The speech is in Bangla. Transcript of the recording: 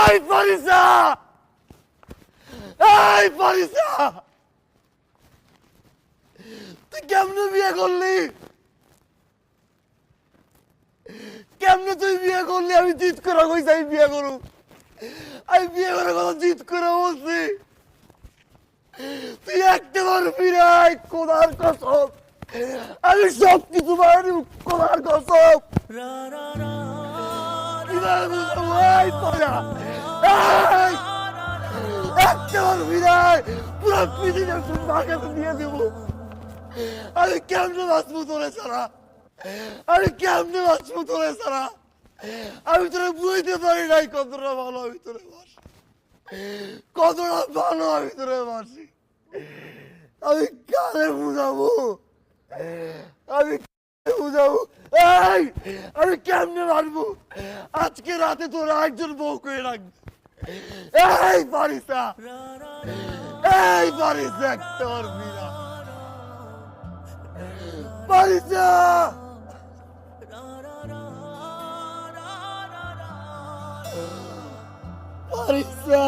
এই ফারিসা, এই ফারিসা, তুই কেমনে বিয়ে করলি? কেমনে তুই বিয়ে করলি? আমি জিদ করে কইছি আমি বিয়ে করু, আমি বিয়ে করে কথা জিদ করে বলছি, তুই একটা পারবি না। খোদার কসম, আমি সব কিছু পারি, খোদার কসম। কিভাবে বুঝাবো? এই তোরা, এই একটা পারবি না। পুরো পৃথিবী মার কাছে দিয়ে দেবো। আমি কেমনে বাঁচবো তোরে ছাড়া? আমি কেমনে বাঁচবো তোরে ছাড়া? আমি তোরা বুঝতে পারি নাই কতটা ভালো আমি তোরে বাসি, কতটা ভালো আমি তোরে বাসি। আমি কারে বুঝাবো? আমি কারে বুঝাবো? এই আমি কেমনে মারবো? আজকে রাতে তোরা একজন বউ করে রাখবি। এই ফারিসা, এই ফারিসা, একটা পারবি না। ফারিসা, ফারিসা।